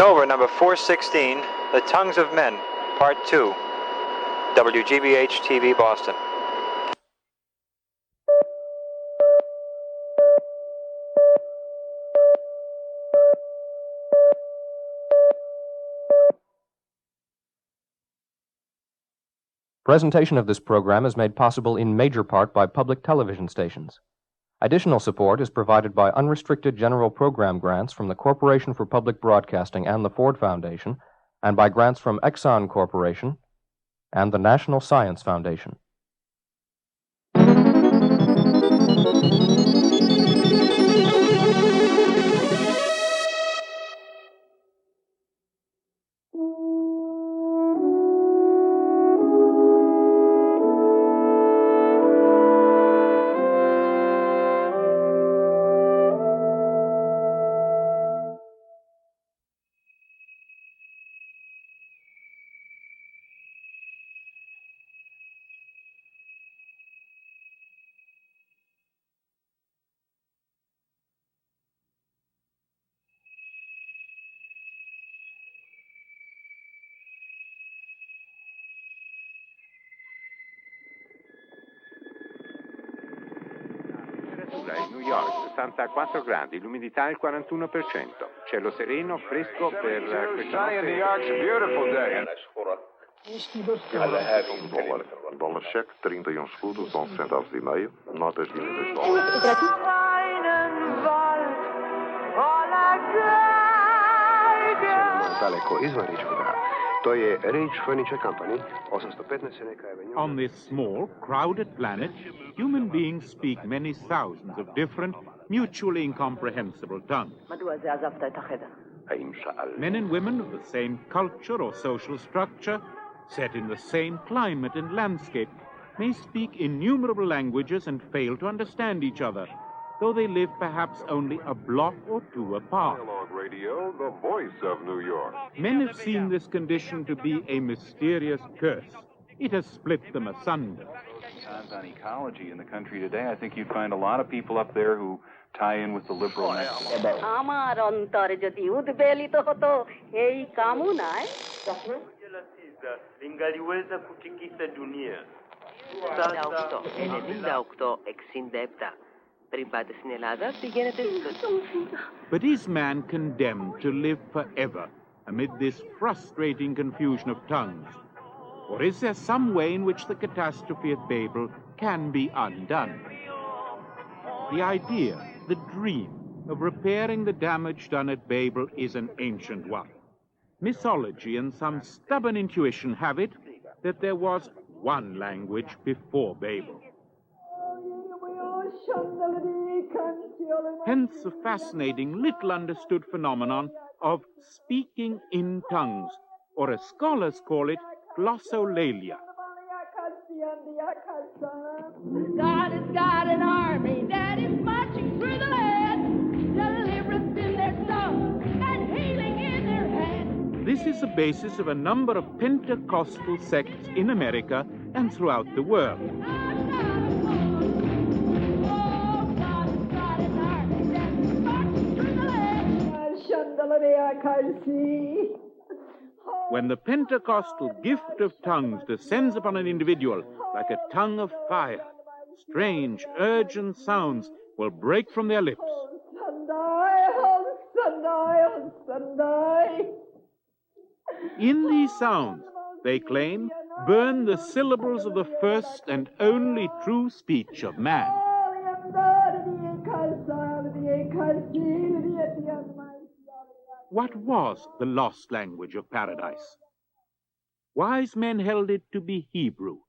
Nova number 416, The Tongues of Men, Part 2, WGBH TV, Boston. Presentation of this program is made possible in major part by public television stations. Additional support is provided by unrestricted general program grants from the Corporation for Public Broadcasting and the Ford Foundation, and by grants from Exxon Corporation and the National Science Foundation. New York, 64 gradi, l'umidità il 41%. Cielo sereno, fresco per questa Sunny in New York's a beautiful day. Dólar cheque, 31 escudos, 11 centavos e meio, notas de $22. On this small, crowded planet, human beings speak many thousands of different, mutually incomprehensible tongues. Men and women of the same culture or social structure, set in the same climate and landscape, may speak innumerable languages and fail to understand each other, though they live perhaps only a block or two apart. Dialogue Radio, the voice of New York. Men have seen this condition to be a mysterious curse. It has split them asunder. On ecology in the country today, I think you'd find a lot of people up there who tie in with the liberal message. আমার অন্তরে যদি উদ্বেলিত হতো এই কামনায় Lingaliweza kutikisa dunia. But is man condemned to live forever amid this frustrating confusion of tongues? Or is there some way in which the catastrophe at Babel can be undone? The idea, the dream of repairing the damage done at Babel is an ancient one. Mythology and some stubborn intuition have it that there was one language before Babel. Hence the fascinating, little understood phenomenon of speaking in tongues, or as scholars call it, glossolalia. God has got an army that is marching through the land, deliverance in their tongue and healing in their hand. This is the basis of a number of Pentecostal sects in America and throughout the world. When the Pentecostal gift of tongues descends upon an individual like a tongue of fire, strange, urgent sounds will break from their lips. In these sounds, they claim, burn the syllables of the first and only true speech of man. What was the lost language of paradise? Wise men held it to be Hebrew,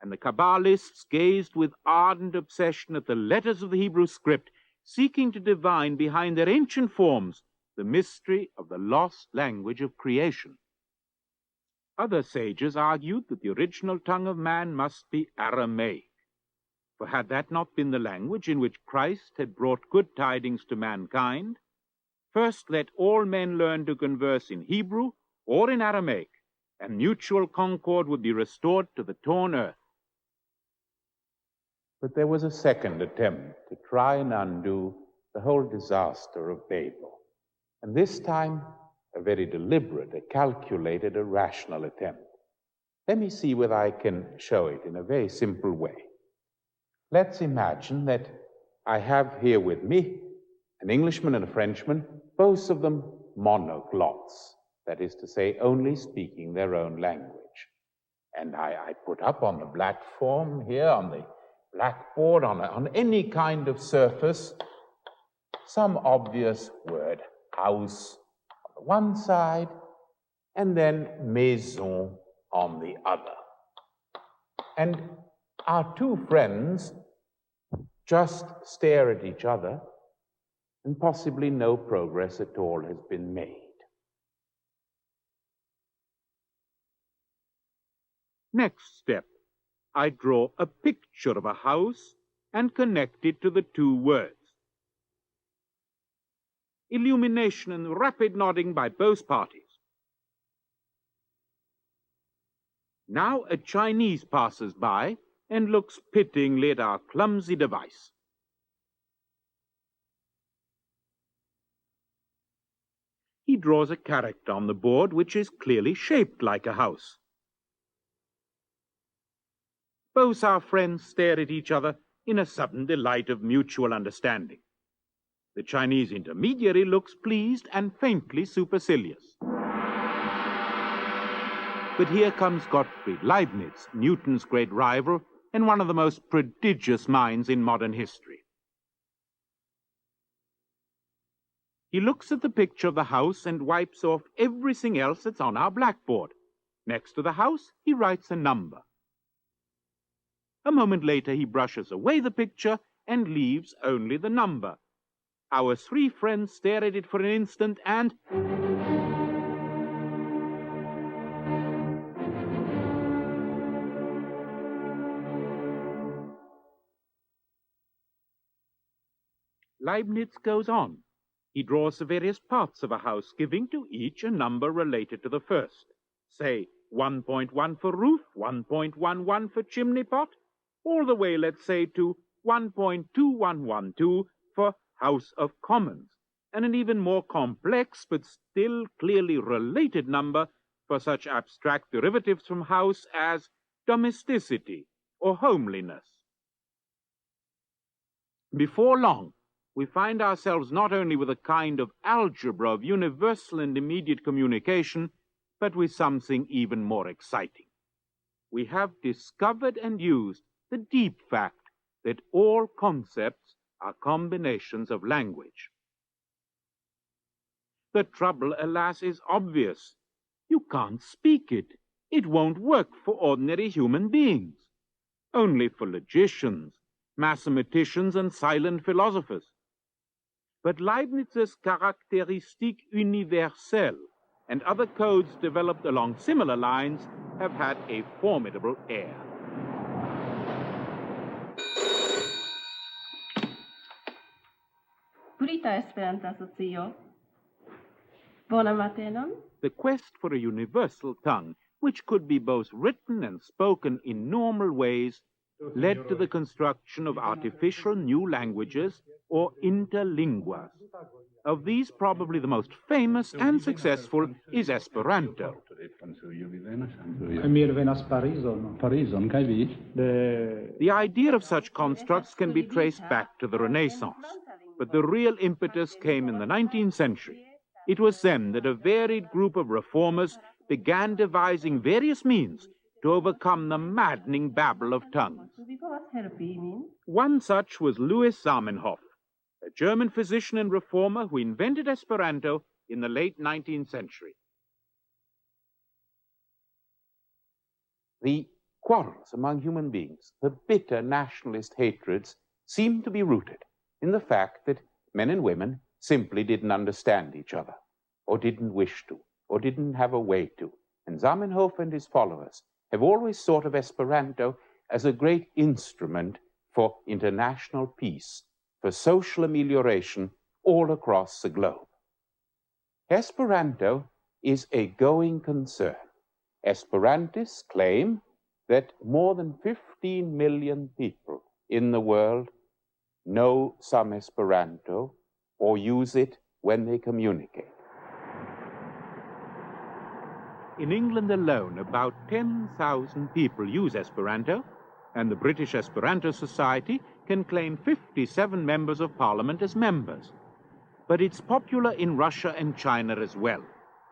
and the Kabbalists gazed with ardent obsession at the letters of the Hebrew script, seeking to divine behind their ancient forms the mystery of the lost language of creation. Other sages argued that the original tongue of man must be Aramaic, for had that not been the language in which Christ had brought good tidings to mankind, first let all men learn to converse in Hebrew or in Aramaic, and mutual concord would be restored to the torn earth. But there was a second attempt to try and undo the whole disaster of Babel. And this time, a very deliberate, a calculated, a rational attempt. Let me see whether I can show it in a very simple way. Let's imagine that I have here with me an Englishman and a Frenchman, both of them monoglots, that is to say, only speaking their own language. And I put up on the platform here, on the blackboard, on any kind of surface, some obvious word, house on the one side, and then maison on the other. And our two friends just stare at each other, and possibly no progress at all has been made. Next step, I draw a picture of a house and connect it to the two words. Illumination and rapid nodding by both parties. Now a Chinese passes by and looks pityingly at our clumsy device. He draws a character on the board which is clearly shaped like a house. Both our friends stare at each other in a sudden delight of mutual understanding. The Chinese intermediary looks pleased and faintly supercilious. But here comes Gottfried Leibniz, Newton's great rival and one of the most prodigious minds in modern history. He looks at the picture of the house and wipes off everything else that's on our blackboard. Next to the house, he writes a number. A moment later, he brushes away the picture and leaves only the number. Our three friends stare at it for an instant and... Leibniz goes on. He draws the various parts of a house, giving to each a number related to the first. Say, 1.1 for roof, 1.11 for chimney pot, all the way, let's say, to 1.2112 for House of Commons, and an even more complex but still clearly related number for such abstract derivatives from house as domesticity or homeliness. Before long, we find ourselves not only with a kind of algebra of universal and immediate communication, but with something even more exciting. We have discovered and used the deep fact that all concepts are combinations of language. The trouble, alas, is obvious. You can't speak it. It won't work for ordinary human beings. Only for logicians, mathematicians, and silent philosophers. But Leibniz's Caractéristique universelle and other codes developed along similar lines have had a formidable air. Purita Esperanto asocio. Bona matenon. The quest for a universal tongue, which could be both written and spoken in normal ways, led to the construction of artificial new languages, or interlinguas. Of these, probably the most famous and successful is Esperanto. The idea of such constructs can be traced back to the Renaissance, but the real impetus came in the 19th century. It was then that a varied group of reformers began devising various means to overcome the maddening babel of tongues. One such was Louis Zamenhof, a German physician and reformer who invented Esperanto in the late 19th century. The quarrels among human beings, the bitter nationalist hatreds, seem to be rooted in the fact that men and women simply didn't understand each other, or didn't wish to, or didn't have a way to. And Zamenhof and his followers have always thought of Esperanto as a great instrument for international peace, for social amelioration all across the globe. Esperanto is a going concern. Esperantists claim that more than 15 million people in the world know some Esperanto or use it when they communicate. In England alone, about 10,000 people use Esperanto, and the British Esperanto Society can claim 57 members of parliament as members. But it's popular in Russia and China as well.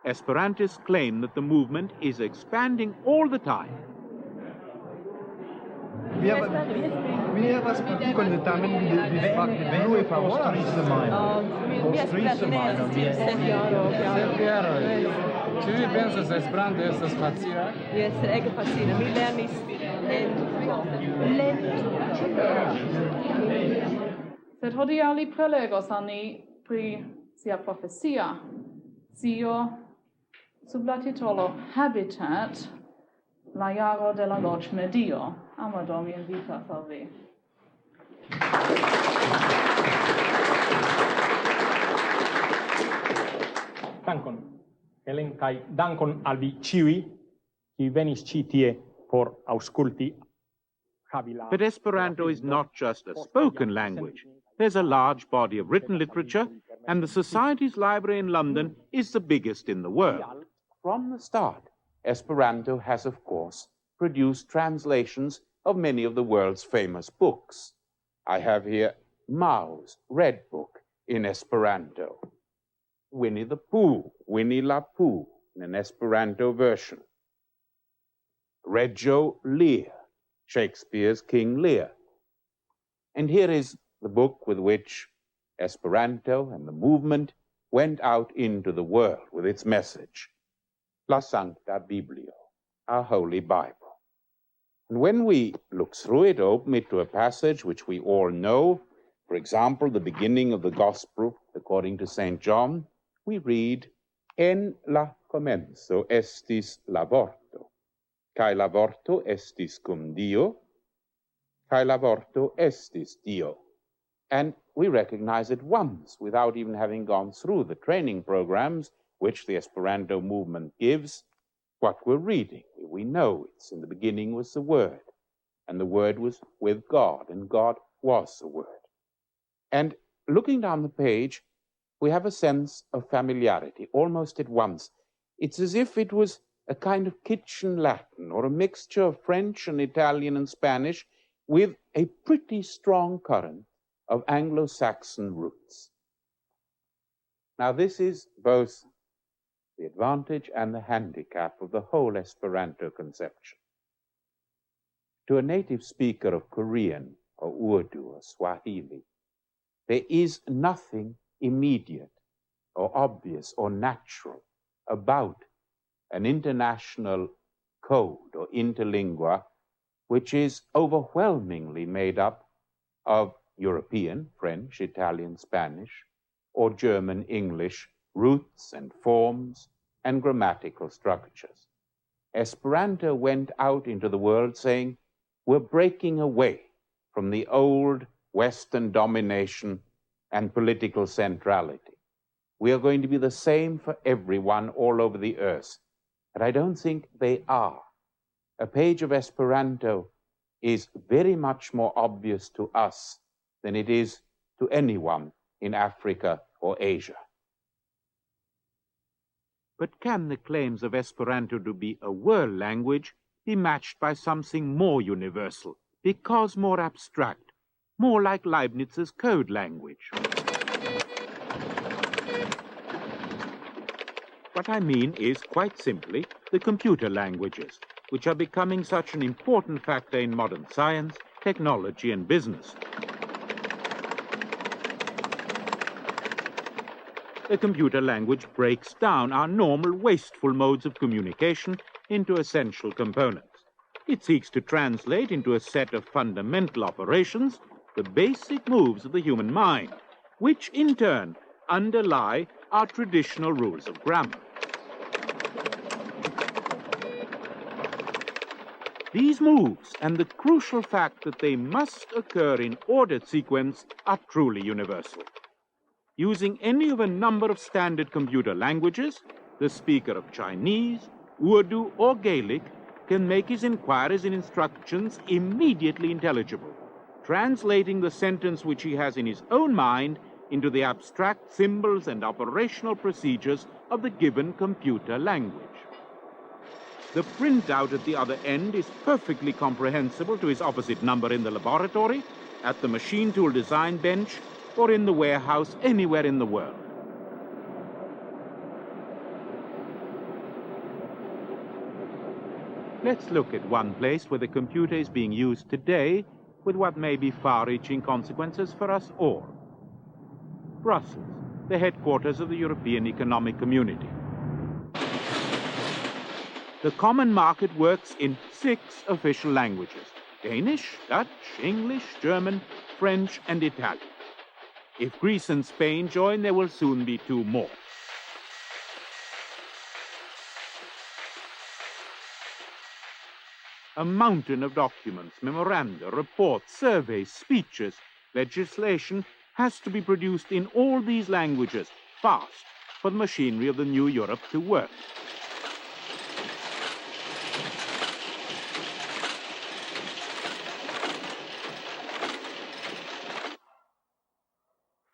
Esperantists claim that the movement is expanding all the time. Vi har respectat con tamen vi fakte blue favor Ĉu vi pensas Esperanto estas facila? Jes, ege facila. Mi lernis lente. Sed hodiaŭ li prelegos al ni pri sia profesia scio sub la titolo Habitat, la jaro de la loĝmedio. Amado, mi invitas al vi. Dankon, Helen, kaj dankon al vi ĉiuj, kiuj venis ĉi tie por aŭskulti. But Esperanto is not just a spoken language. There's a large body of written literature, and the Society's library in London is the biggest in the world. From the start, Esperanto has, of course, produced translations of many of the world's famous books. I have here Mao's Red Book in Esperanto, Winnie the Pooh, Winnie la Pooh, in an Esperanto version, Reggio Lear, Shakespeare's King Lear. And here is the book with which Esperanto and the movement went out into the world with its message, La Sancta Biblio, our Holy Bible. And when we look through it, open it to a passage which we all know, for example, the beginning of the Gospel according to St. John, we read, En la comenzo estis laborto, cae laborto estis cum Dio, cae laborto estis Dio. And we recognize at once, without even having gone through the training programs which the Esperanto movement gives, what we're reading. We know it's in the beginning was the Word, and the Word was with God, and God was the Word. And looking down the page, we have a sense of familiarity almost at once. It's as if it was a kind of kitchen Latin or a mixture of French and Italian and Spanish with a pretty strong current of Anglo-Saxon roots. Now, this is both the advantage and the handicap of the whole Esperanto conception. To a native speaker of Korean or Urdu or Swahili, there is nothing immediate or obvious or natural about an international code or interlingua which is overwhelmingly made up of European, French, Italian, Spanish, or German, English, roots and forms and grammatical structures. Esperanto went out into the world saying, we're breaking away from the old Western domination and political centrality. We are going to be the same for everyone all over the earth. But I don't think they are. A page of Esperanto is very much more obvious to us than it is to anyone in Africa or Asia. But can the claims of Esperanto to be a world language be matched by something more universal, because more abstract, more like Leibniz's code language? What I mean is, quite simply, the computer languages, which are becoming such an important factor in modern science, technology, and business. The computer language breaks down our normal wasteful modes of communication into essential components. It seeks to translate into a set of fundamental operations the basic moves of the human mind, which in turn underlie our traditional rules of grammar. These moves and the crucial fact that they must occur in ordered sequence are truly universal. Using any of a number of standard computer languages, the speaker of Chinese, Urdu, or Gaelic can make his inquiries and instructions immediately intelligible, translating the sentence which he has in his own mind into the abstract symbols and operational procedures of the given computer language. The printout at the other end is perfectly comprehensible to his opposite number in the laboratory, at the machine tool design bench, or in the warehouse anywhere in the world. Let's look at one place where the computer is being used today with what may be far-reaching consequences for us all. Brussels, the headquarters of the European Economic Community. The common market works in 6 official languages: Danish, Dutch, English, German, French, and Italian. If Greece and Spain join, there will soon be 2 more. A mountain of documents, memoranda, reports, surveys, speeches, legislation has to be produced in all these languages fast for the machinery of the new Europe to work.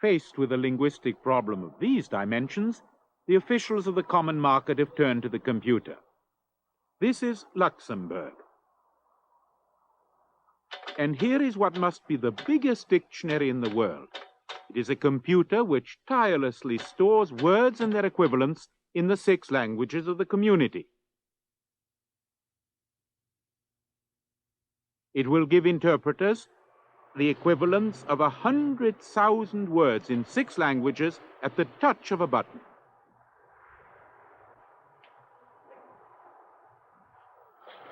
Faced with a linguistic problem of these dimensions, the officials of the common market have turned to the computer. This is Luxembourg. And here is what must be the biggest dictionary in the world. It is a computer which tirelessly stores words and their equivalents in the 6 languages of the community. It will give interpreters the equivalents of 100,000 words in 6 languages at the touch of a button.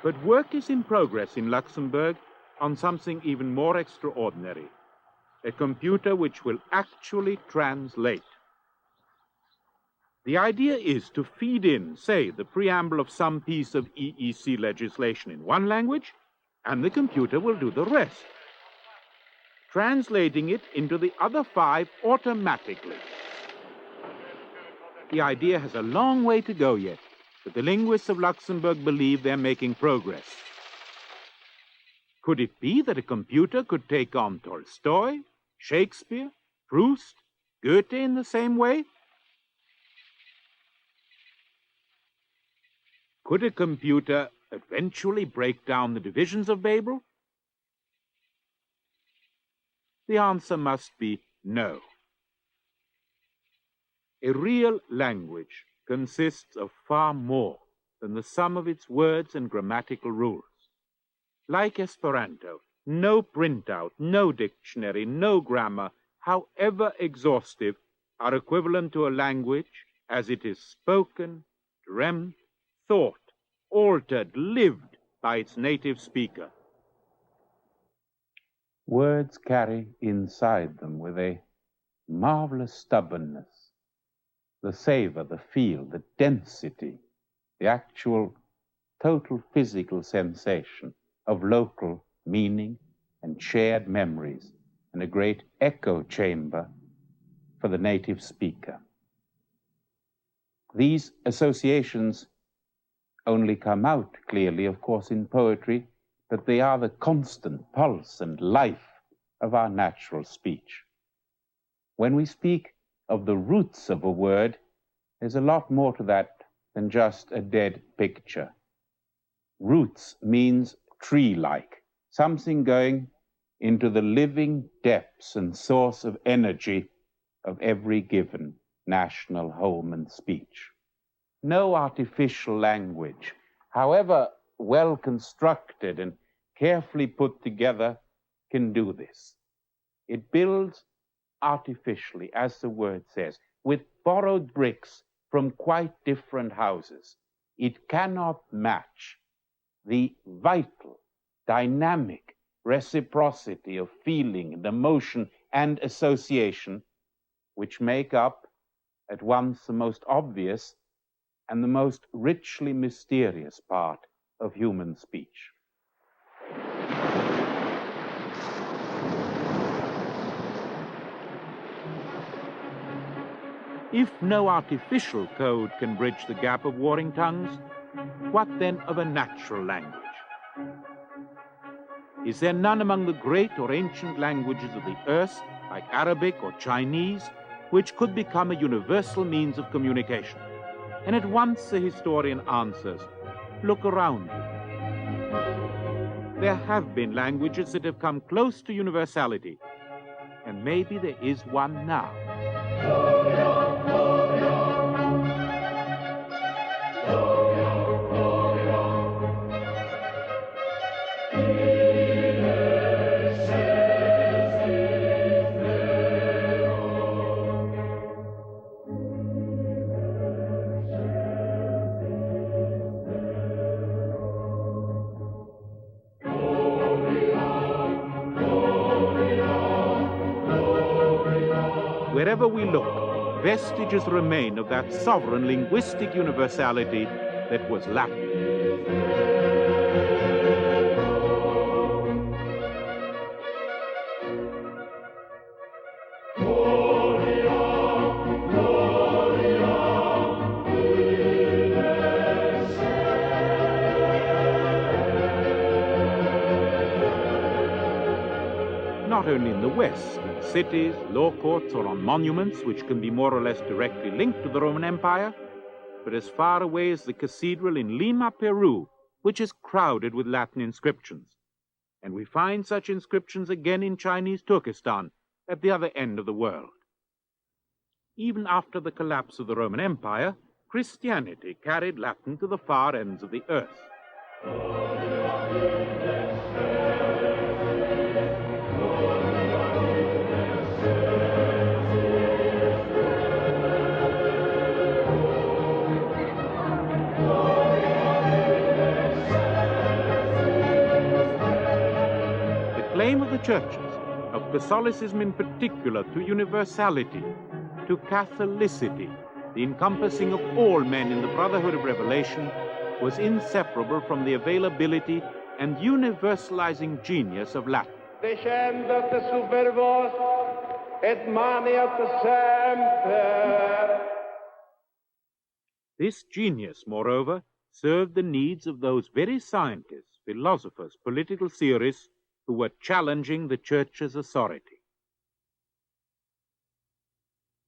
But work is in progress in Luxembourg on something even more extraordinary, a computer which will actually translate. The idea is to feed in, say, the preamble of some piece of EEC legislation in one language, and the computer will do the rest, translating it into the other 5 automatically. The idea has a long way to go yet, but the linguists of Luxembourg believe they're making progress. Could it be that a computer could take on Tolstoy, Shakespeare, Proust, Goethe in the same way? Could a computer eventually break down the divisions of Babel? The answer must be no. A real language consists of far more than the sum of its words and grammatical rules. Like Esperanto, no printout, no dictionary, no grammar, however exhaustive, are equivalent to a language as it is spoken, dreamt, thought, altered, lived by its native speaker. Words carry inside them with a marvelous stubbornness the savor, the feel, the density, the actual total physical sensation of local meaning and shared memories, and a great echo chamber for the native speaker. These associations only come out clearly, of course, in poetry, but they are the constant pulse and life of our natural speech. When we speak of the roots of a word, there's a lot more to that than just a dead picture. Roots means tree-like, something going into the living depths and source of energy of every given national home and speech. No artificial language, however well constructed and carefully put together, can do this. It builds artificially, as the word says, with borrowed bricks from quite different houses. It cannot match the vital, dynamic reciprocity of feeling and emotion and association, which make up at once the most obvious and the most richly mysterious part of human speech. If no artificial code can bridge the gap of warring tongues, what then of a natural language? Is there none among the great or ancient languages of the earth, like Arabic or Chinese, which could become a universal means of communication? And at once the historian answers, look around you. There have been languages that have come close to universality, and maybe there is one now. Wherever we look, vestiges remain of that sovereign linguistic universality that was Latin. Not only in the West, in cities, law courts, or on monuments which can be more or less directly linked to the Roman Empire, but as far away as the cathedral in Lima, Peru, which is crowded with Latin inscriptions. And we find such inscriptions again in Chinese Turkestan, at the other end of the world. Even after the collapse of the Roman Empire, Christianity carried Latin to the far ends of the earth. The claim of the churches, of Catholicism in particular, to universality, to Catholicity, the encompassing of all men in the brotherhood of revelation, was inseparable from the availability and universalizing genius of Latin. This genius, moreover, served the needs of those very scientists, philosophers, political theorists who were challenging the Church's authority.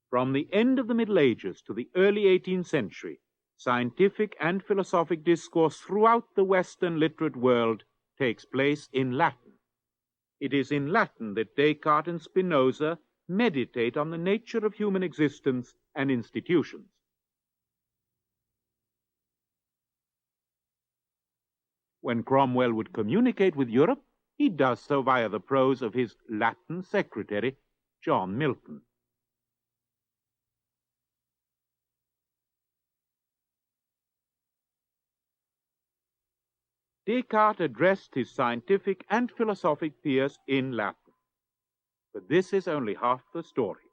From the end of the Middle Ages to the early 18th century, scientific and philosophic discourse throughout the Western literate world takes place in Latin. It is in Latin that Descartes and Spinoza meditate on the nature of human existence and institutions. When Cromwell would communicate with Europe, he does so via the prose of his Latin secretary, John Milton. Descartes addressed his scientific and philosophic peers in Latin. But this is only half the story.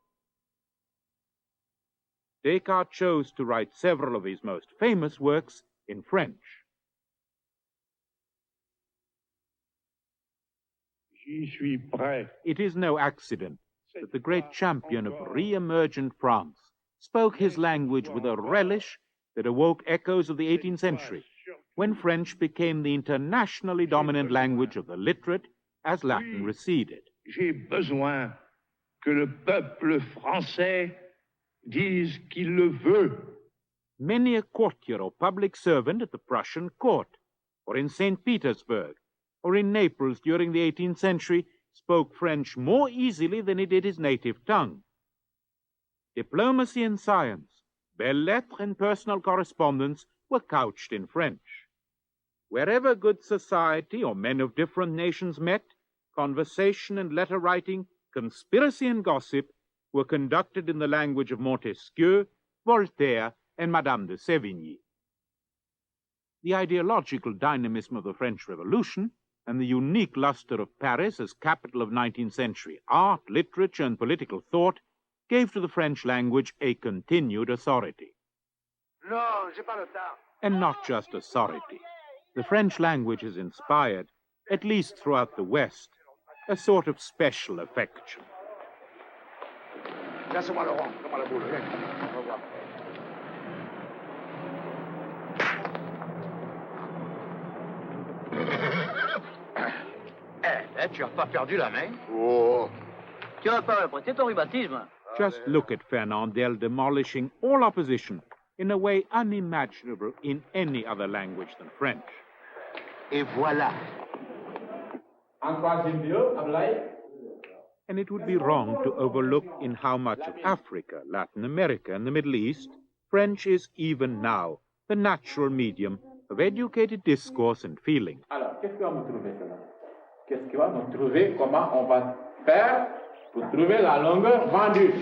Descartes chose to write several of his most famous works in French. It is no accident that the great champion of re-emergent France spoke his language with a relish that awoke echoes of the 18th century, when French became the internationally dominant language of the literate as Latin receded. J'ai besoin que le peuple français dise qu'il le veut. Many a courtier or public servant at the Prussian court, or in St. Petersburg, or in Naples during the 18th century, spoke French more easily than he did his native tongue. Diplomacy and science, belles lettres and personal correspondence were couched in French. Wherever good society or men of different nations met, conversation and letter writing, conspiracy and gossip were conducted in the language of Montesquieu, Voltaire, and Madame de Sévigné. The ideological dynamism of the French Revolution and the unique luster of Paris as capital of 19th century art, literature, and political thought gave to the French language a continued authority. And not just authority. The French language has inspired, at least throughout the West, a sort of special affection. Tu n'as pas perdu la main? Oh. Tu n'as pas prêté ton rhumatisme? Just look at Fernandel demolishing all opposition in a way unimaginable in any other language than French. Et voilà. And it would be wrong to overlook in how much of Africa, Latin America, and the Middle East, French is even now the natural medium of educated discourse and feeling. Alors, qu'est-ce qu'on va trouver cela? Qu'est-ce qu'on va trouver? Comment on va faire pour trouver la longueur vendue?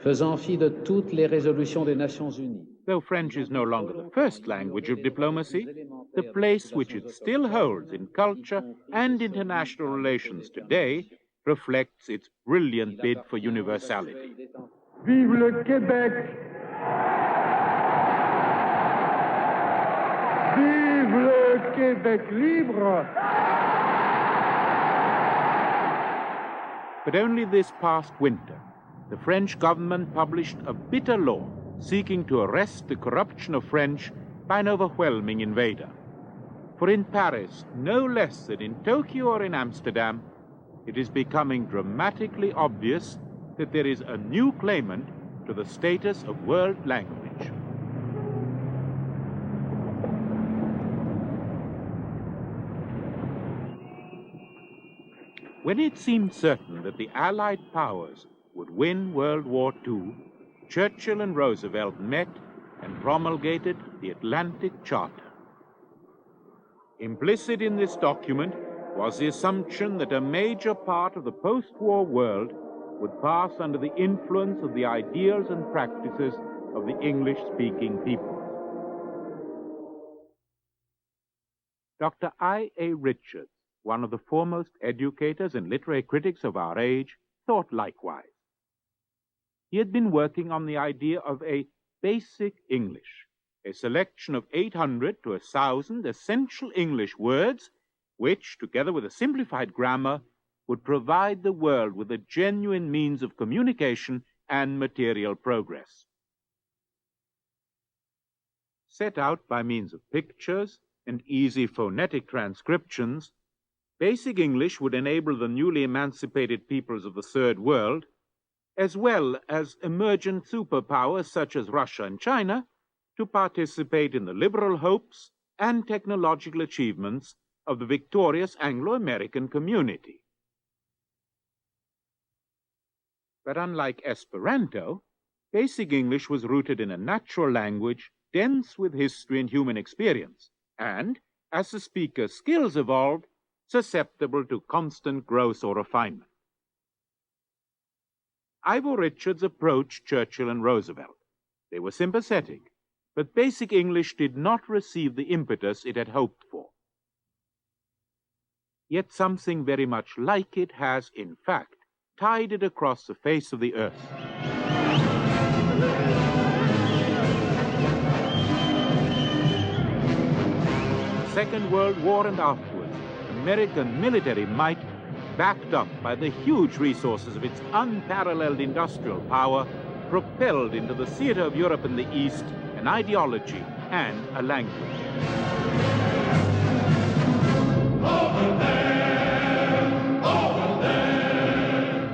Faisant fi de toutes les résolutions des Nations Unies. Though French is no longer the first language of diplomacy, the place which it still holds in culture and international relations today reflects its brilliant bid for universality. Vive le Québec! Vive le Québec libre! But only this past winter, the French government published a bitter law seeking to arrest the corruption of French by an overwhelming invader. For in Paris, no less than in Tokyo or in Amsterdam, it is becoming dramatically obvious that there is a new claimant to the status of world language. When it seemed certain that the Allied powers would win World War II, Churchill and Roosevelt met and promulgated the Atlantic Charter. Implicit in this document was the assumption that a major part of the post-war world would pass under the influence of the ideals and practices of the English-speaking peoples. Dr. I.A. Richards, one of the foremost educators and literary critics of our age, thought likewise. He had been working on the idea of a basic English, a selection of 800 to 1,000 essential English words which, together with a simplified grammar, would provide the world with a genuine means of communication and material progress. Set out by means of pictures and easy phonetic transcriptions, basic English would enable the newly emancipated peoples of the Third World, as well as emergent superpowers such as Russia and China, to participate in the liberal hopes and technological achievements of the victorious Anglo-American community. But unlike Esperanto, basic English was rooted in a natural language dense with history and human experience, and, as the speaker's skills evolved, susceptible to constant growth or refinement. Ivor Richards approached Churchill and Roosevelt. They were sympathetic, but basic English did not receive the impetus it had hoped for. Yet something very much like it has, in fact, tied it across the face of the earth. The Second World War and afterwards, American military might, backed up by the huge resources of its unparalleled industrial power, propelled into the theater of Europe and the East an ideology and a language.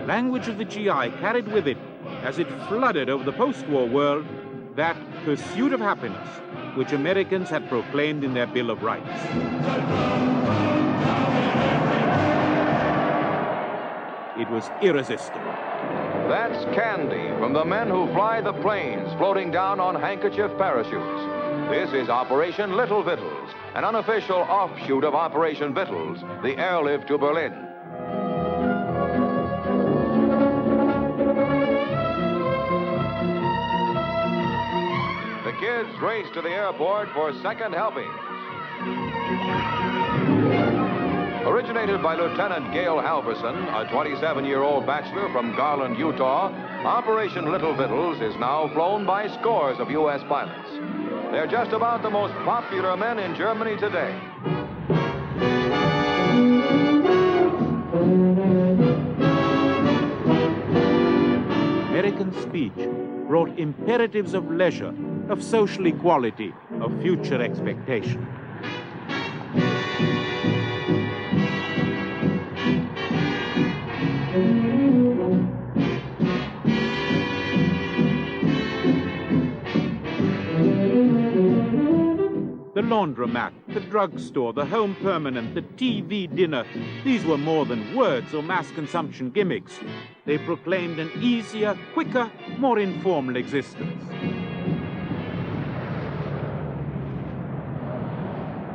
Language of the GI carried with it, as it flooded over the post-war world, that pursuit of happiness which Americans had proclaimed in their Bill of Rights. It was irresistible. That's candy from the men who fly the planes floating down on handkerchief parachutes. This is Operation Little Victuals, an unofficial offshoot of Operation Victuals, the airlift to Berlin. The kids race to the airport for second helpings. Originated by Lieutenant Gail Halverson, a 27-year-old bachelor from Garland, Utah, Operation Little Victuals is now flown by scores of U.S. pilots. They're just about the most popular men in Germany today. American speech brought imperatives of leisure, of social equality, of future expectation. The laundromat, the drugstore, the home permanent, the TV dinner, these were more than words or mass consumption gimmicks. They proclaimed an easier, quicker, more informal existence.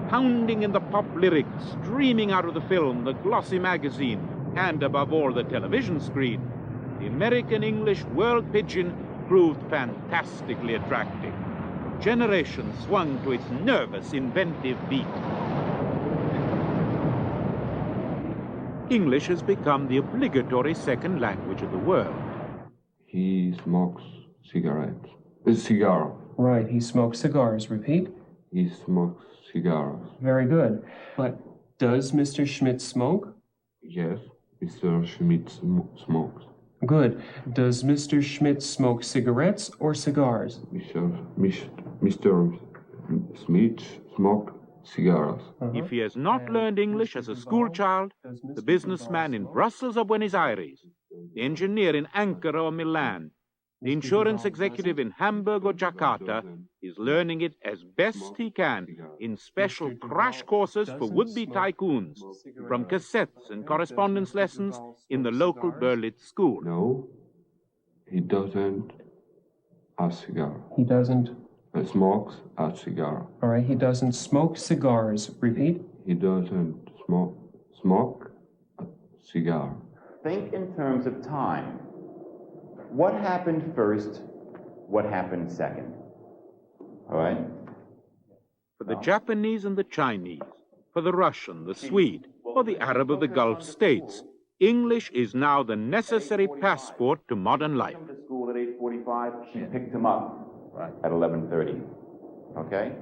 Pounding in the pop lyrics, streaming out of the film, the glossy magazine, and above all the television screen, the American English world pidgin proved fantastically attractive. Generations swung to its nervous, inventive beat. English has become the obligatory second language of the world. He smokes cigarettes. A cigar. Right, he smokes cigars. Repeat. He smokes cigars. Very good. But does Mr. Schmidt smoke? Yes, Mr. Schmidt smokes. Good. Does Mr. Schmidt smoke cigarettes or cigars? Mr. Schmidt smokes cigars. If he has not learned English as a schoolchild, the businessman in Brussels or Buenos Aires, the engineer in Ankara or Milan, the insurance executive in Hamburg or Jakarta is learning it as best he can in special crash courses for would-be tycoons, from cassettes and correspondence lessons in the local Berlitz school. No, he doesn't a cigar. He doesn't smokes a cigar. All right, he doesn't smoke cigars. Repeat. He doesn't smoke a cigar. Think in terms of time. What happened first? What happened second? All right? For the Japanese and the Chinese, for the Russian, the Swede, or the Arab of the Gulf states, English is now the necessary passport to modern life. To school at 8:45, she picked him up at 11:30. Okay?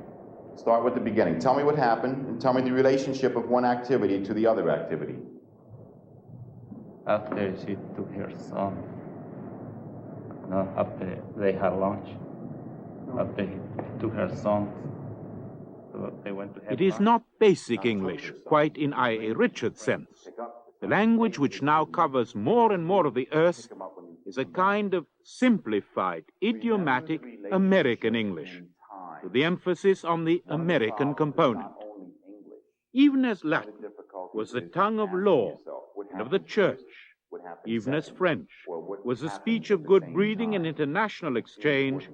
Start with the beginning. Tell me what happened, and tell me the relationship of one activity to the other activity. After she took her son, after they had lunch, after he took her son, so they went to have It is lunch. not basic English, quite in I.A. Richards' sense. The language which now covers more and more of the earth is a kind of simplified, idiomatic American English, with the emphasis on the American component. Even as Latin was the tongue of law and of the church, even as French was the speech of good breeding and international exchange,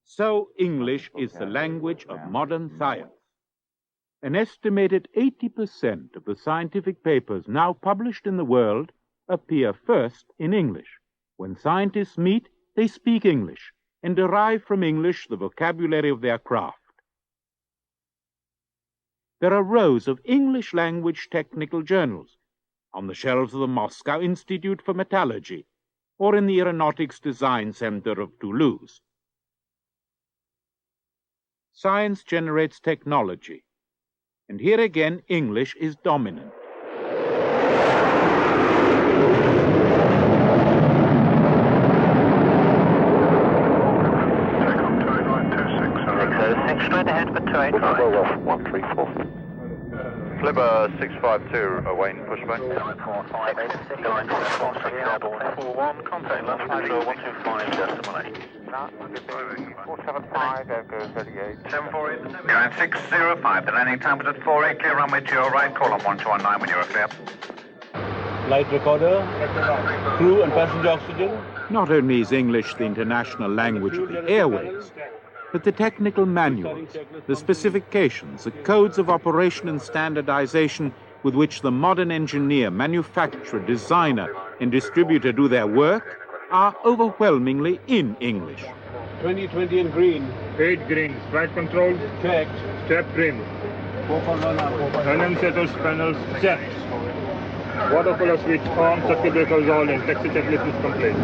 so English is the language of modern science. An estimated 80% of the scientific papers now published in the world appear first in English. When scientists meet, they speak English and derive from English the vocabulary of their craft. There are rows of English language technical journals on the shelves of the Moscow Institute for Metallurgy or in the Aeronautics Design Center of Toulouse. Science generates technology, and here again English is dominant. Straight ahead for 285. 134. Flibber 652, awaiting pushback. 41, contact land control 125.8. 475, go 38. 748. Behind 605, the landing time was at 48, clear runway to your right, call on 1219 when you are clear. Light recorder, crew and passenger oxygen. Not only is English the international language of the airways, but the technical manuals, the specifications, the codes of operation and standardization with which the modern engineer, manufacturer, designer, and distributor do their work are overwhelmingly in English. 2020 in green. 8 green. Flight control. Checked. Step trim. Unsettled panels checked. Water color switch on. Circuit breakers all in. Taxi checklist is complete.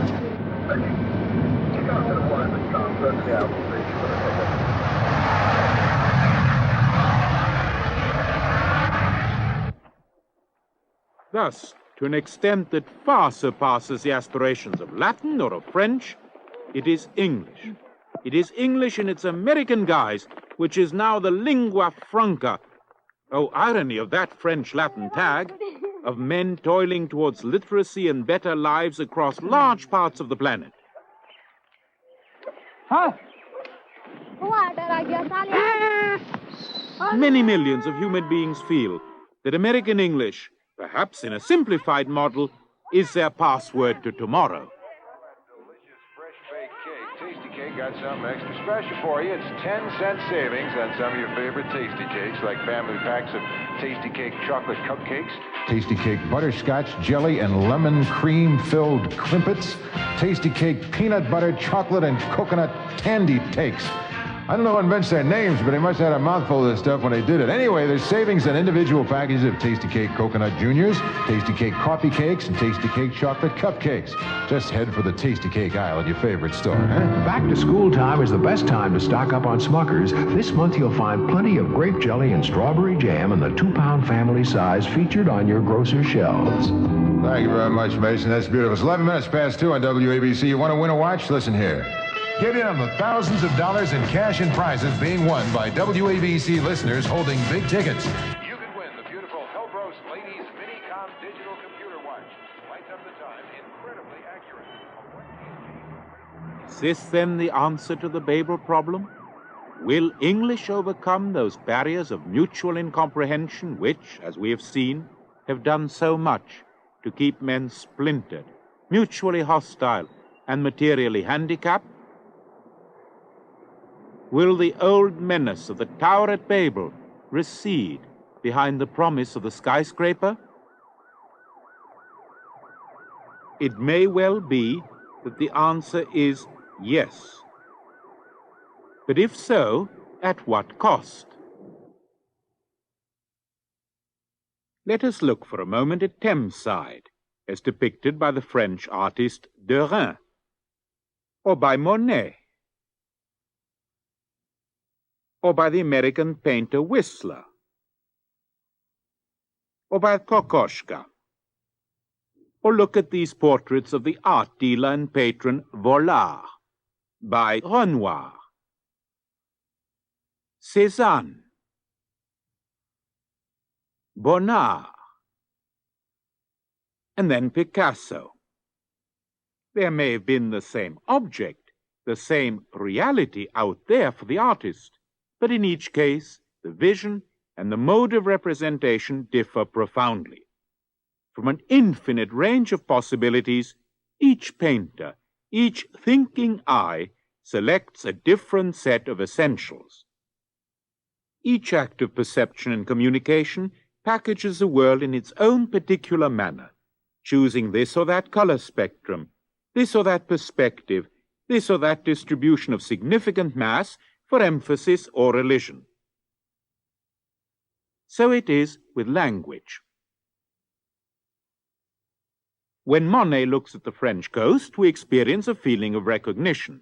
Thus, to an extent that far surpasses the aspirations of Latin or of French, it is English. It is English in its American guise, which is now the lingua franca, oh, irony of that French-Latin tag, of men toiling towards literacy and better lives across large parts of the planet. Huh? Many millions of human beings feel that American English, perhaps in a simplified model, is their password to tomorrow. Tasty Cake got something extra special for you. It's 10-cent savings on some of your favorite Tasty Cakes, like family packs of Tasty Cake chocolate cupcakes, Tasty Cake butterscotch, jelly, and lemon cream-filled crimpets, Tasty Cake peanut butter, chocolate, and coconut candy cakes. I don't know who invents their names, but they must have had a mouthful of this stuff when they did it. Anyway, there's savings on individual packages of Tasty Cake Coconut Juniors, Tasty Cake Coffee Cakes, and Tasty Cake Chocolate Cupcakes. Just head for the Tasty Cake aisle at your favorite store, huh? Back to school time is the best time to stock up on Smuckers. This month you'll find plenty of grape jelly and strawberry jam in the 2-pound family size featured on your grocer's shelves. Thank you very much, Mason. That's beautiful. It's 11 minutes past 2 on WABC. You want to win a watch? Listen here. Get in on the thousands of dollars in cash and prizes being won by WABC listeners holding big tickets. You can win the beautiful Helbros Ladies Minicom digital computer watch. Lights up the time, incredibly accurate. Is this then the answer to the Babel problem? Will English overcome those barriers of mutual incomprehension which, as we have seen, have done so much to keep men splintered, mutually hostile, and materially handicapped? Will the old menace of the tower at Babel recede behind the promise of the skyscraper? It may well be that the answer is yes. But if so, at what cost? Let us look for a moment at Thameside, as depicted by the French artist Derain, or by Monet, or by the American painter Whistler, or by Kokoschka. Or look at these portraits of the art dealer and patron Vollard, by Renoir, Cézanne, Bonnard, and then Picasso. There may have been the same object, the same reality out there for the artist, but in each case, the vision and the mode of representation differ profoundly. From an infinite range of possibilities, each painter, each thinking eye, selects a different set of essentials. Each act of perception and communication packages the world in its own particular manner, choosing this or that color spectrum, this or that perspective, this or that distribution of significant mass for emphasis or elision. So it is with language. When Monet looks at the French coast, we experience a feeling of recognition.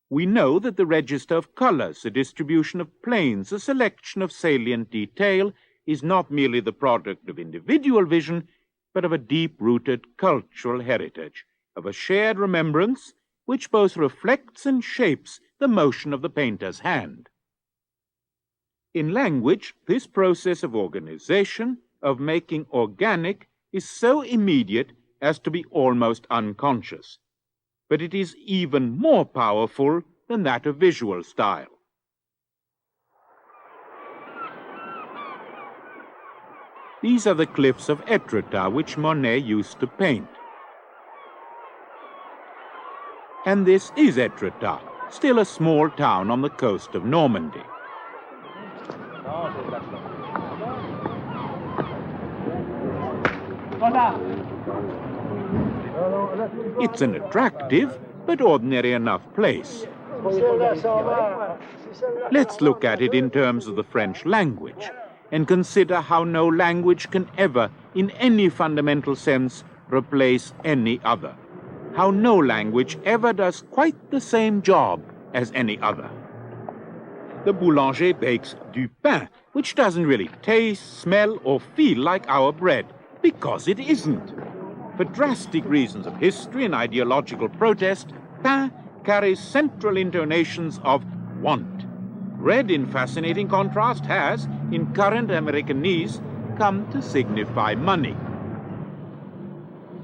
We know that the register of colors, the distribution of planes, the selection of salient detail is not merely the product of individual vision, but of a deep-rooted cultural heritage, of a shared remembrance which both reflects and shapes the motion of the painter's hand. In language, this process of organization, of making organic, is so immediate as to be almost unconscious, but it is even more powerful than that of visual style. These are the cliffs of Etretat which Monet used to paint. And this is Etretat, still a small town on the coast of Normandy. It's an attractive but ordinary enough place. Let's look at it in terms of the French language and consider how no language can ever, in any fundamental sense, replace any other. How no language ever does quite the same job as any other. The boulanger bakes du pain, which doesn't really taste, smell, or feel like our bread, because it isn't. For drastic reasons of history and ideological protest, pain carries central intonations of want. Bread, in fascinating contrast, has, in current Americanese, come to signify money.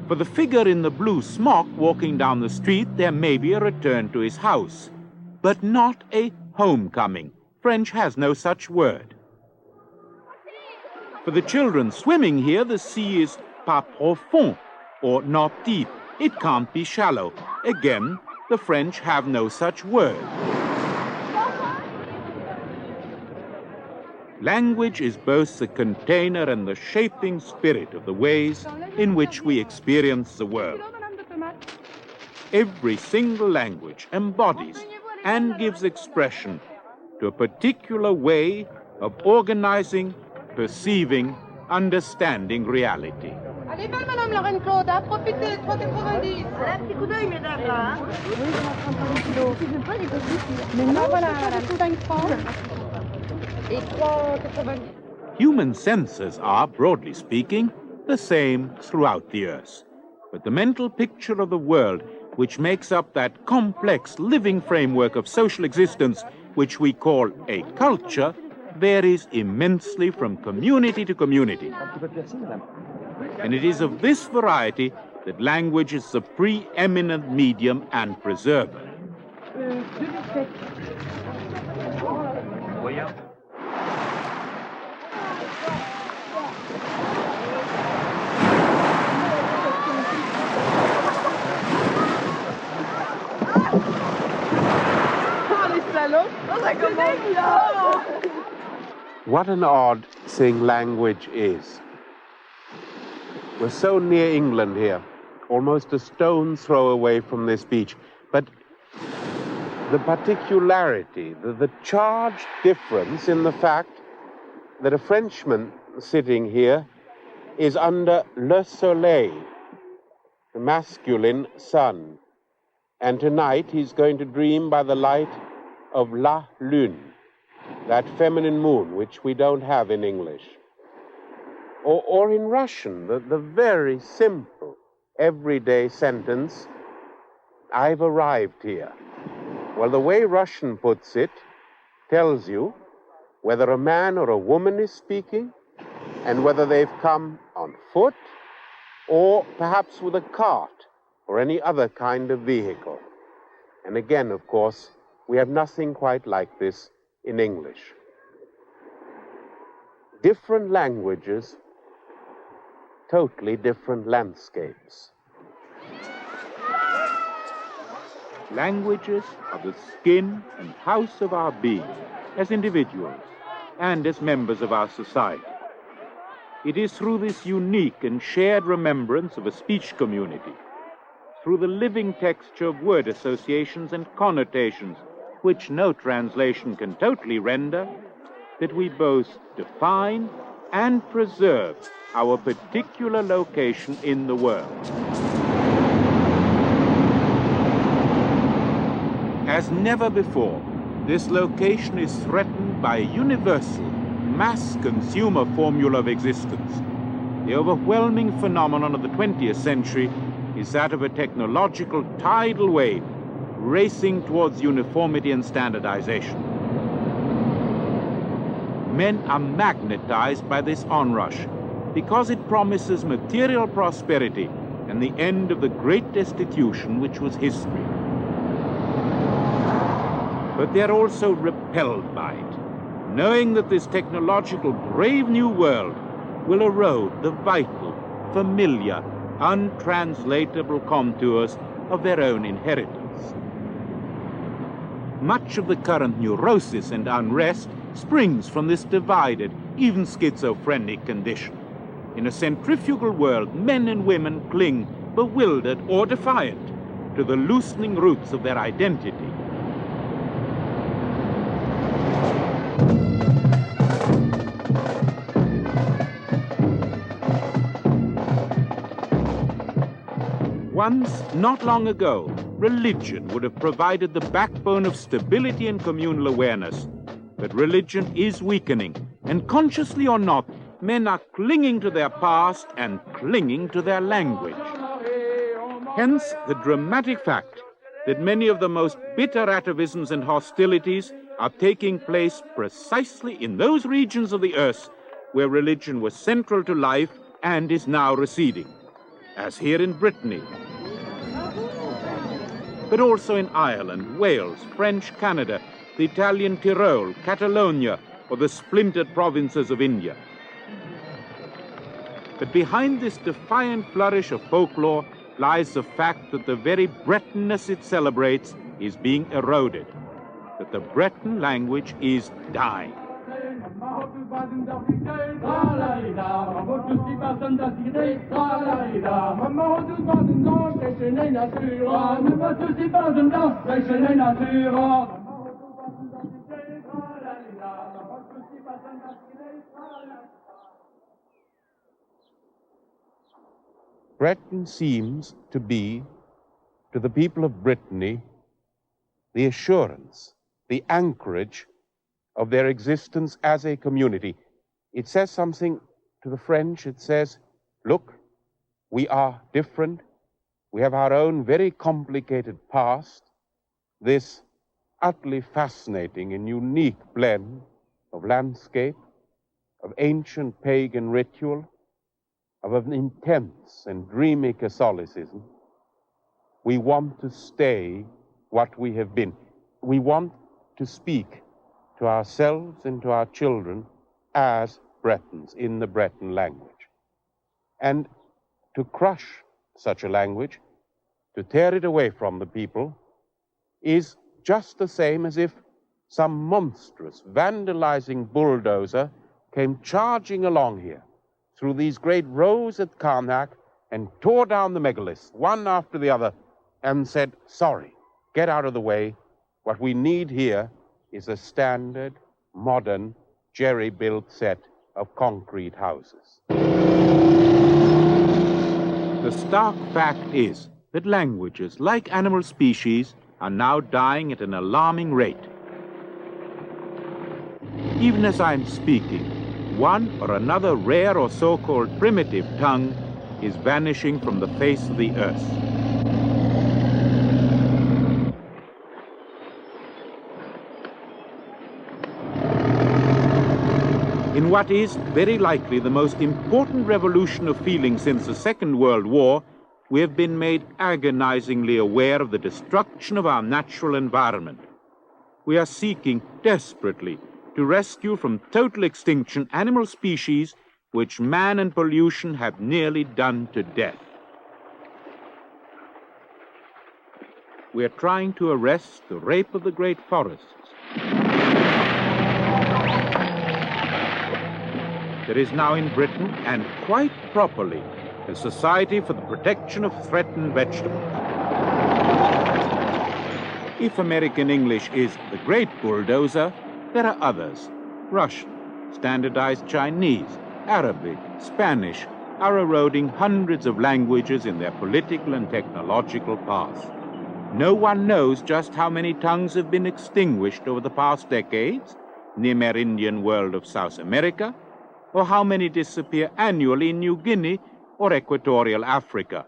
For the figure in the blue smock walking down the street, there may be a return to his house, but not a homecoming. French has no such word. For the children swimming here, the sea is pas profond, or not deep. It can't be shallow. Again, the French have no such word. Language is both the container and the shaping spirit of the ways in which we experience the world. Every single language embodies and gives expression to a particular way of organizing, perceiving, understanding reality. Allez, belle, Madame la Reine Claude, hein, profitez, 3,90. Un petit coup d'œil, mesdames, là. Hein. Oui, je vais en prendre un kilo. Je veux pas les petits. Mais non, voilà, 5 francs. Et 3,90. Human senses are, broadly speaking, the same throughout the earth. But the mental picture of the world, which makes up that complex living framework of social existence which we call a culture, varies immensely from community to community. And it is of this variety that language is the preeminent medium and preserver. What an odd thing language is. We're so near England here, almost a stone's throw away from this beach. But the particularity, the charged difference in the fact that a Frenchman sitting here is under le soleil, the masculine sun. And tonight he's going to dream by the light of la lune, that feminine moon which we don't have in English. Or in Russian, the very simple, everyday sentence, I've arrived here. Well, the way Russian puts it tells you whether a man or a woman is speaking and whether they've come on foot or perhaps with a cart or any other kind of vehicle. And again, of course, we have nothing quite like this in English. Different languages, totally different landscapes. Languages are the skin and house of our being as individuals and as members of our society. It is through this unique and shared remembrance of a speech community, through the living texture of word associations and connotations, which no translation can totally render, that we both define and preserve our particular location in the world. As never before, this location is threatened by a universal, mass consumer formula of existence. The overwhelming phenomenon of the 20th century is that of a technological tidal wave racing towards uniformity and standardization. Men are magnetized by this onrush because it promises material prosperity and the end of the great destitution which was history. But they're also repelled by it, knowing that this technological brave new world will erode the vital, familiar, untranslatable contours of their own inheritance. Much of the current neurosis and unrest springs from this divided, even schizophrenic condition. In a centrifugal world, men and women cling, bewildered or defiant, to the loosening roots of their identity. Once, not long ago, religion would have provided the backbone of stability and communal awareness. But religion is weakening, and consciously or not, men are clinging to their past and clinging to their language. Hence, the dramatic fact that many of the most bitter atavisms and hostilities are taking place precisely in those regions of the earth where religion was central to life and is now receding, as here in Brittany, but also in Ireland, Wales, French Canada, the Italian Tyrol, Catalonia, or the splintered provinces of India. But behind this defiant flourish of folklore lies the fact that the very Bretonness it celebrates is being eroded, that the Breton language is dying. Breton seems to be, to the people of Brittany, the assurance, the anchorage of their existence as a community. It says something to the French. It says, look, we are different. We have our own very complicated past, this utterly fascinating and unique blend of landscape, of ancient pagan ritual, of an intense and dreamy Catholicism. We want to stay what we have been. We want to speak to ourselves and to our children as Bretons in the Breton language. And to crush such a language, to tear it away from the people, is just the same as if some monstrous, vandalizing bulldozer came charging along here through these great rows at Karnak and tore down the megaliths, one after the other, and said, sorry, get out of the way. What we need here is a standard, modern, jerry-built set of concrete houses. The stark fact is that languages, like animal species, are now dying at an alarming rate. Even as I'm speaking, one or another rare or so-called primitive tongue is vanishing from the face of the earth. In what is very likely the most important revolution of feeling since the Second World War, we have been made agonizingly aware of the destruction of our natural environment. We are seeking desperately to rescue from total extinction animal species which man and pollution have nearly done to death. We are trying to arrest the rape of the great forests. There is now in Britain, and quite properly, a Society for the Protection of Threatened Vegetables. If American English is the great bulldozer, there are others. Russian, standardized Chinese, Arabic, Spanish are eroding hundreds of languages in their political and technological past. No one knows just how many tongues have been extinguished over the past decades in the Amerindian world of South America, or how many disappear annually in New Guinea or Equatorial Africa.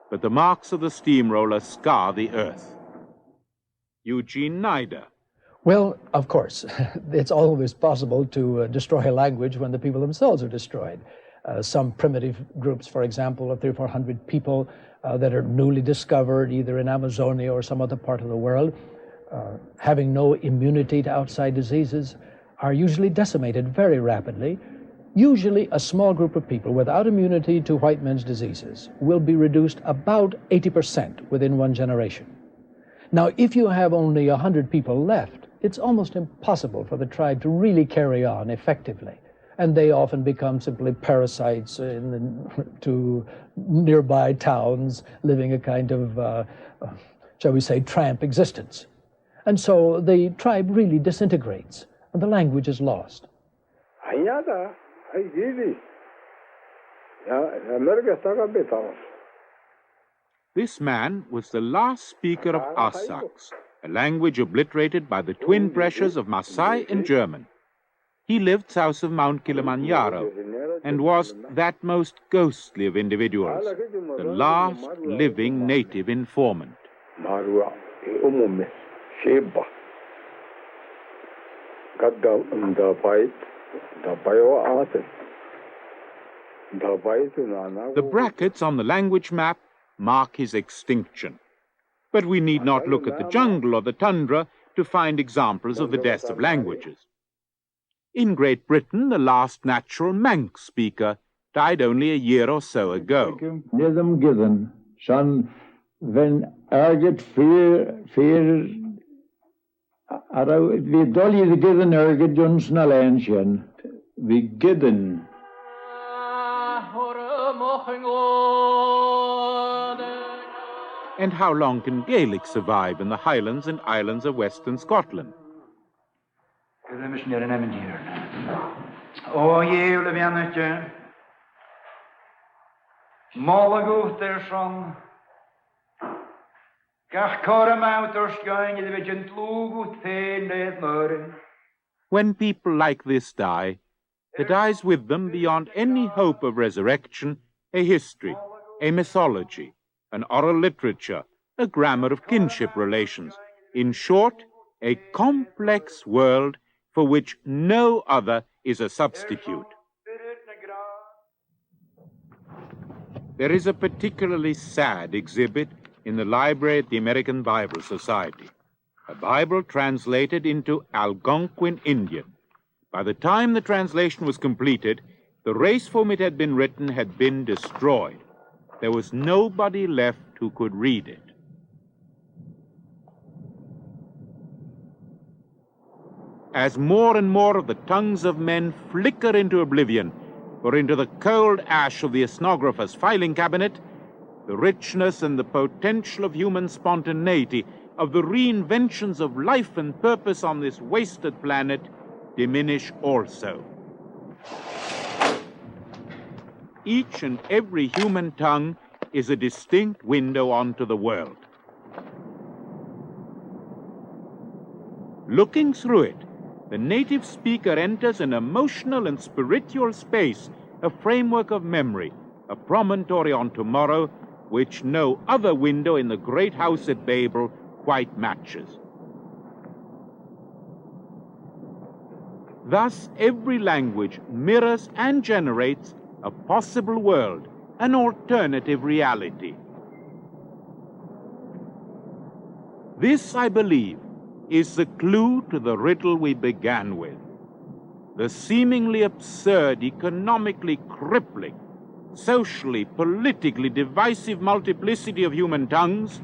But the marks of the steamroller scar the earth. Eugene Nida. Well, of course, it's always possible to destroy a language when the people themselves are destroyed. Some primitive groups, for example, of 300 or 400 people that are newly discovered, either in Amazonia or some other part of the world, having no immunity to outside diseases, are usually decimated very rapidly. Usually, a small group of people without immunity to white men's diseases will be reduced about 80% within one generation. Now, if you have only 100 people left, it's almost impossible for the tribe to really carry on effectively. And they often become simply parasites to nearby towns, living a kind of, shall we say, tramp existence. And so the tribe really disintegrates, and the language is lost. This man was the last speaker of Asaks, a language obliterated by the twin pressures of Maasai and German. He lived south of Mount Kilimanjaro and was that most ghostly of individuals, the last living native informant. The brackets on the language map mark his extinction. But we need not look at the jungle or the tundra, to find examples of the death of languages. In Great Britain, the last natural Manx speaker died only a year or so ago. Nidam given, son, when erget fear, we dolly the given erget Jones Nalansian, we given. And how long can Gaelic survive in the Highlands and Islands of Western Scotland? Oh, ye will be on it. Malago, there's some. When people like this die, there dies with them, beyond any hope of resurrection, a history, a mythology, an oral literature, a grammar of kinship relations. In short, a complex world for which no other is a substitute. There is a particularly sad exhibit in the library at the American Bible Society, a Bible translated into Algonquin Indian. By the time the translation was completed, the race for whom it had been written had been destroyed. There was nobody left who could read it. As more and more of the tongues of men flicker into oblivion, or into the cold ash of the ethnographer's filing cabinet, the richness and the potential of human spontaneity, of the reinventions of life and purpose on this wasted planet, diminish also. Each and every human tongue is a distinct window onto the world. Looking through it, the native speaker enters an emotional and spiritual space, a framework of memory, a promontory on tomorrow, which no other window in the great house at Babel quite matches. Thus, every language mirrors and generates a possible world, an alternative reality. This, I believe, is the clue to the riddle we began with. The seemingly absurd, economically crippling, socially, politically divisive multiplicity of human tongues,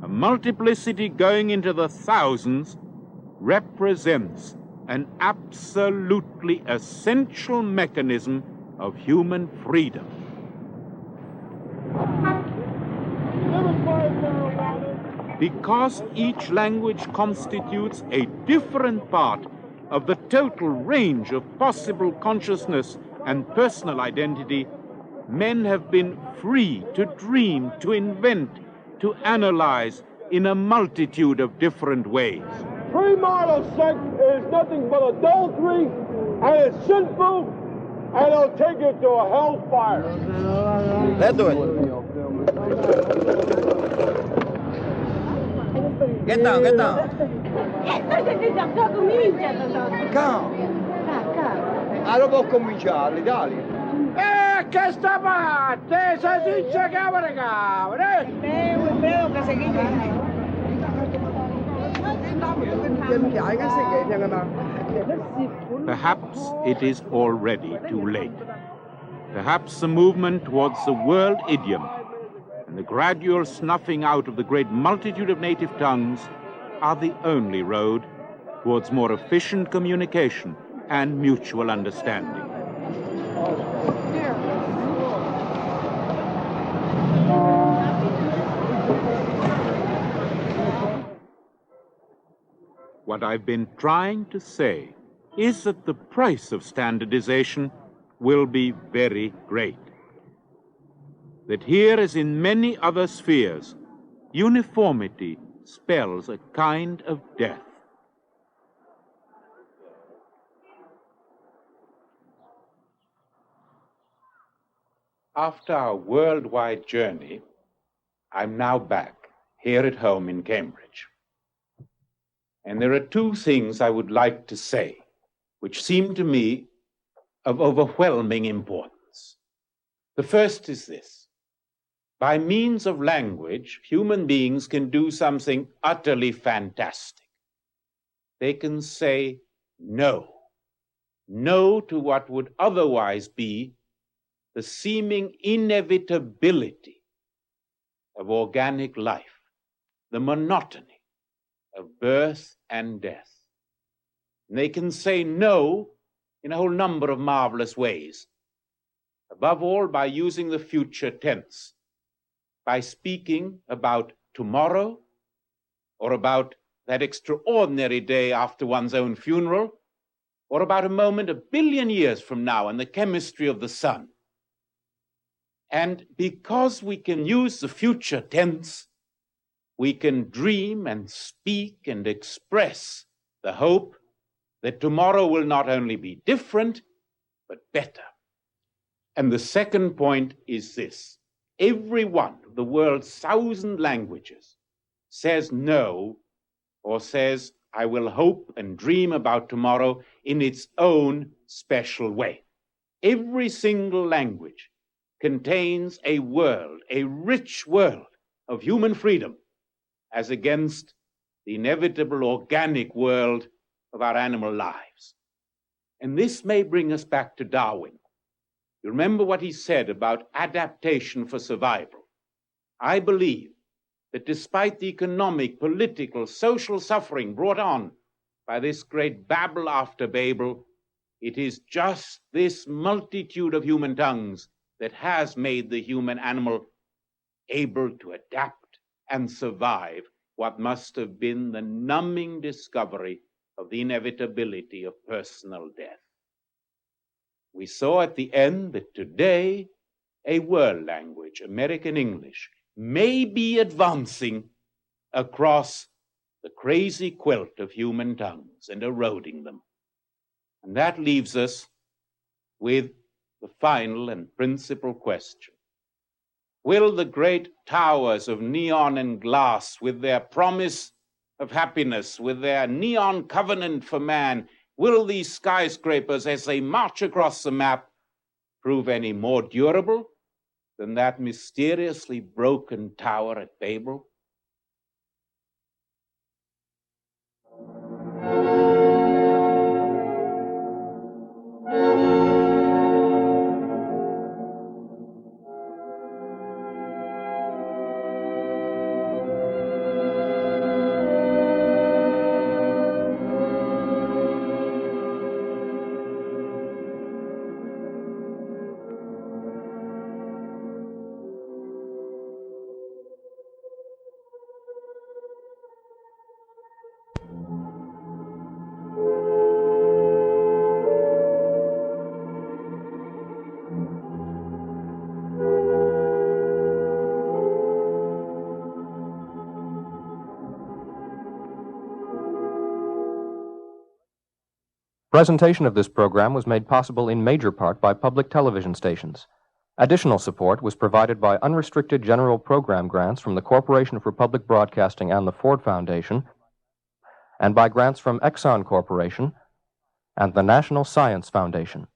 a multiplicity going into the thousands, represents an absolutely essential mechanism of human freedom. Because each language constitutes a different part of the total range of possible consciousness and personal identity, men have been free to dream, to invent, to analyze in a multitude of different ways. Premarital sex is nothing but adultery, and it's sinful, and it'll take you to a hellfire. Let's do it. Get down, get down. Allora può cominciare, dai. Che sta parte? Se si dice cavolo, Veo che se Perhaps it is already too late. Perhaps the movement towards the world idiom and the gradual snuffing out of the great multitude of native tongues are the only road towards more efficient communication and mutual understanding. What I've been trying to say is that the price of standardization will be very great. That here, as in many other spheres, uniformity spells a kind of death. After our worldwide journey, I'm now back, here at home in Cambridge. And there are two things I would like to say, which seem to me of overwhelming importance. The first is this: by means of language, human beings can do something utterly fantastic. they can say no. No to what would otherwise be the seeming inevitability of organic life, the monotony of birth and death. And they can say no in a whole number of marvelous ways. Above all, by using the future tense, by speaking about tomorrow, or about that extraordinary day after one's own funeral, or about a moment 1 billion years from now and the chemistry of the sun. And because we can use the future tense, we can dream and speak and express the hope that tomorrow will not only be different, but better. And the second point is this. Every one of the world's 1,000 languages says no, or says, I will hope and dream about tomorrow in its own special way. Every single language contains a world, a rich world of human freedom, as against the inevitable organic world of our animal lives. And this may bring us back to Darwin. You remember what he said about adaptation for survival. I believe that despite the economic, political, social suffering brought on by this great Babel after Babel, it is just this multitude of human tongues that has made the human animal able to adapt and survive what must have been the numbing discovery of the inevitability of personal death. We saw at the end that today a world language, American English, may be advancing across the crazy quilt of human tongues and eroding them. And that leaves us with the final and principal question. Will the great towers of neon and glass, with their promise of happiness, with their neon covenant for man, will these skyscrapers, as they march across the map, prove any more durable than that mysteriously broken tower at Babel? Presentation of this program was made possible in major part by public television stations. Additional support was provided by unrestricted general program grants from the Corporation for Public Broadcasting and the Ford Foundation, and by grants from Exxon Corporation and the National Science Foundation.